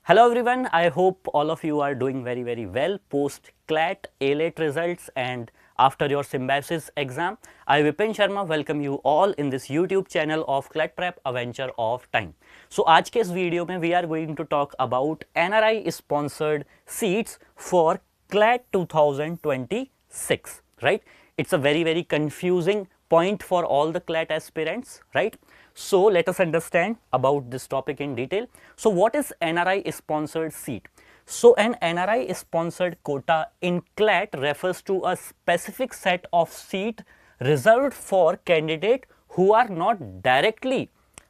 Hello everyone, I hope all of you are doing very well post Clat A-Late results and after your symbiosis exam. I Vipin Sharma welcome you all in this YouTube channel of Clat Prep A Venture of Time. So आज के इस video में we are going to talk about NRI sponsored seats for Clat 2026, right? It's a very confusing point for all the Clat aspirants, right? So let us understand about this topic in detail. So what is NRI sponsored seat? So an NRI sponsored quota in Clat refers to a specific set of seat reserved for candidate who are not directly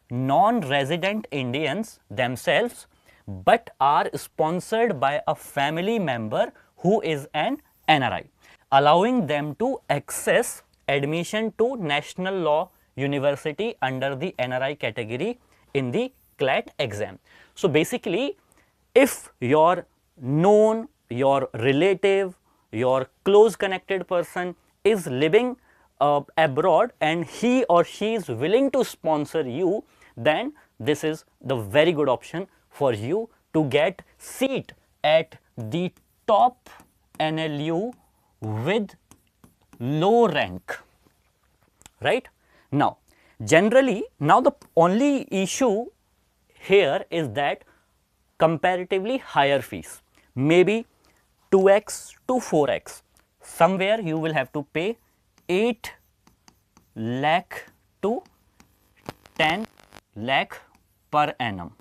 non-resident Indians themselves but are sponsored by a family member who is an NRI, allowing them to access admission to national law university under the NRI category in the Clat exam. So basically, if your known, your relative, your close connected person is living abroad and he or she is willing to sponsor you, then this is the very good option for you to get seat at the top NLU with low rank, right? Now, generally, now the only issue here is that comparatively higher fees, maybe 2x to 4x, somewhere you will have to pay 8 lakh to 10 lakh per annum,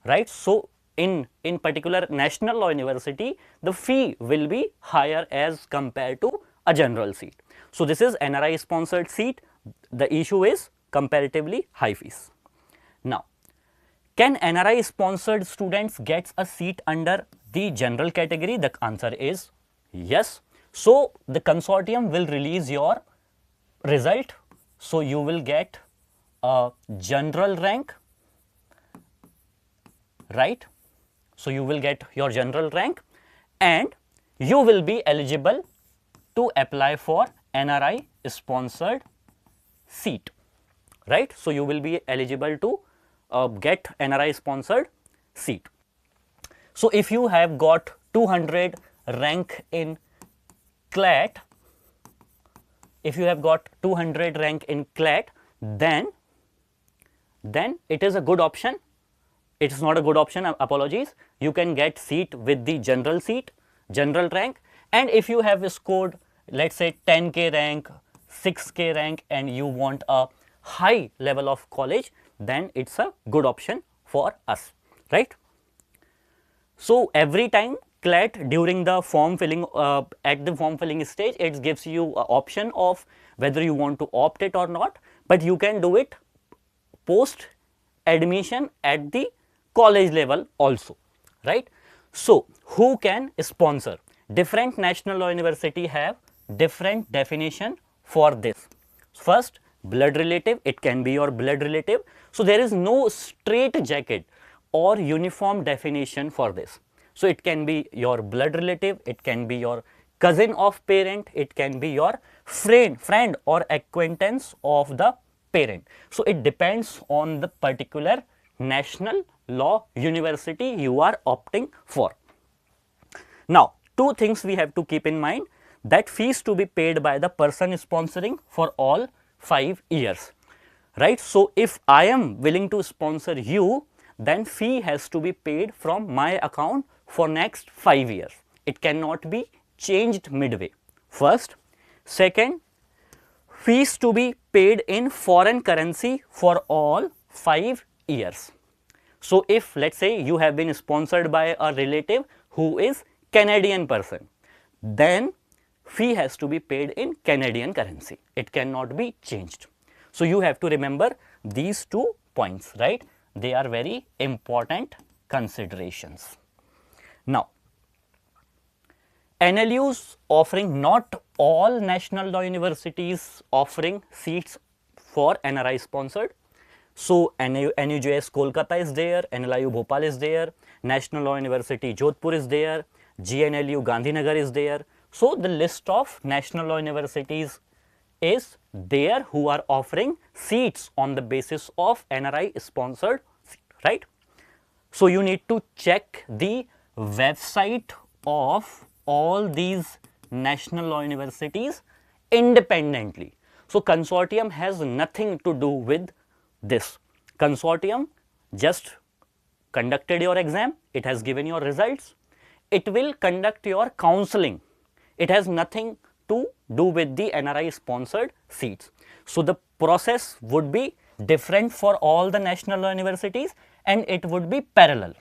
right? So, in particular national law university, the fee will be higher as compared to a general seat. So, this is NRI sponsored seat. The issue is comparatively high fees. Now, can NRI sponsored students get a seat under the general category? The answer is yes. So, the consortium will release your result. So, you will get a general rank, right? So, you will get your general rank and you will be eligible to apply for NRI sponsored seat, right? So, you will be eligible to get NRI sponsored seat. So, if you have got 200 rank in Clat, if you have got 200 rank in Clat, then it is a good option. It is not a good option, apologies. You can get seat with the general seat, general rank, and if you have scored, let's say 10k rank, 6k rank and you want a high level of college, then it's a good option for us, right? So, every time Clat during the form filling, at the form filling stage, it gives you an option of whether you want to opt it or not, but you can do it post admission at the college level also, right? So, who can sponsor? Different national law university have different definition for this. First, blood relative, it can be your blood relative. So, there is no straight jacket or uniform definition for this. So, it can be your blood relative, it can be your cousin of parent, it can be your friend or acquaintance of the parent. So, it depends on the particular national law university you are opting for. Now, two things we have to keep in mind, that fees to be paid by the person sponsoring for all 5 years, right? So, if I am willing to sponsor you, then fee has to be paid from my account for next 5 years. It cannot be changed midway. First. Second, fees to be paid in foreign currency for all 5 years. So, if let us say you have been sponsored by a relative who is Canadian person, then fee has to be paid in Canadian currency. It cannot be changed. So, you have to remember these 2 points, right? They are very important considerations. Now, NLUs offering, not all national law universities offering seats for NRI sponsored. So, NUJS Kolkata is there, NLIU Bhopal is there, National Law University Jodhpur is there, GNLU Gandhinagar is there. So, the list of national law universities is there who are offering seats on the basis of NRI sponsored seat, right? So you need to check the website of all these national law universities independently. So consortium has nothing to do with this. Consortium just conducted your exam, it has given your results, it will conduct your counseling. It has nothing to do with the NRI sponsored seats. So the process would be different for all the national law universities and it would be parallel,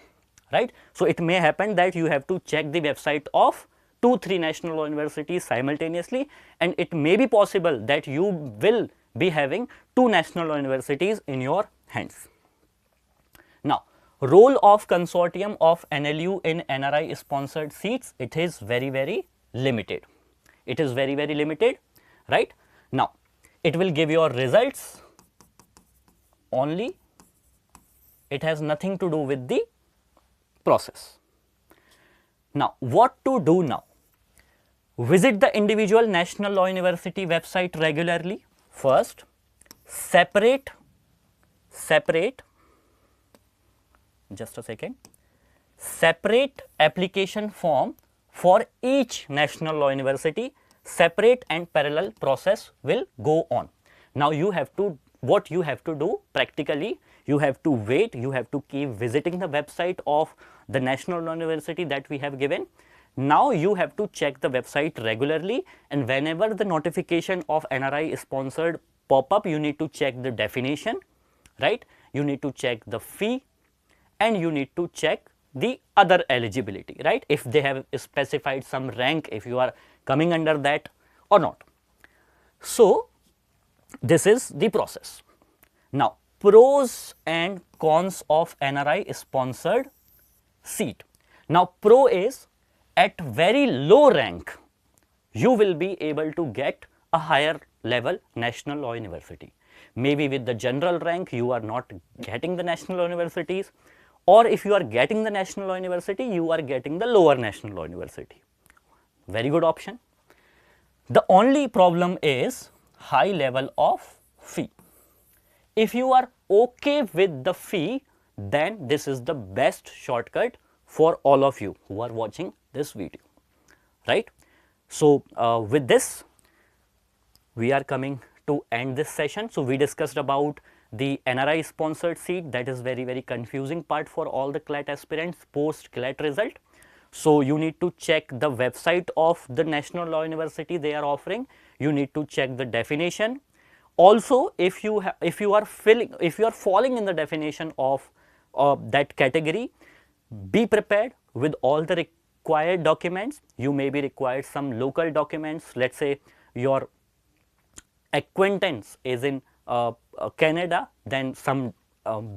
right. So it may happen that you have to check the website of 2-3 national law universities simultaneously, and it may be possible that you will be having 2 national law universities in your hands. Now, role of consortium of NLU in NRI sponsored seats, it is very limited. It is very limited, right. Now, it will give your results only, it has nothing to do with the process. Now, what to do now? Visit the individual national law university website regularly. First, separate, just a second, separate application form for each national law university. Separate and parallel process will go on. Now, you have to, what you have to do practically, you have to wait, you have to keep visiting the website of the national law university that we have given. Now, you have to check the website regularly, and whenever the notification of NRI sponsored pop up, you need to check the definition, right. You need to check the fee and you need to check the other eligibility, right, if they have specified some rank, if you are coming under that or not. So, this is the process. Now, pros and cons of NRI sponsored seat. Now, pro is at very low rank, you will be able to get a higher level national law university. Maybe with the general rank, you are not getting the national law universities, or if you are getting the national law university, you are getting the lower national law university. Very good option. The only problem is high level of fee. If you are okay with the fee, then this is the best shortcut for all of you who are watching this video, right. So, with this we are coming to end this session. So, we discussed about the NRI sponsored seat, that is very confusing part for all the Clat aspirants post Clat result. So, you need to check the website of the national law university they are offering, you need to check the definition. Also, if you are falling in the definition of that category, be prepared with all the required documents. You may be required some local documents, let us say your acquaintance is in Canada, then some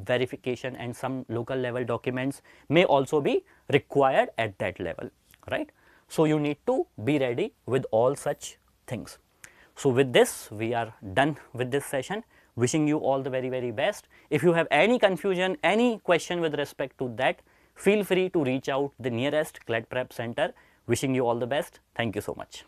verification and some local level documents may also be required at that level, right. So, you need to be ready with all such things. So, with this we are done with this session, wishing you all the very best. If you have any confusion, any question with respect to that, feel free to reach out the nearest Clat Prep Center. Wishing you all the best. Thank you so much.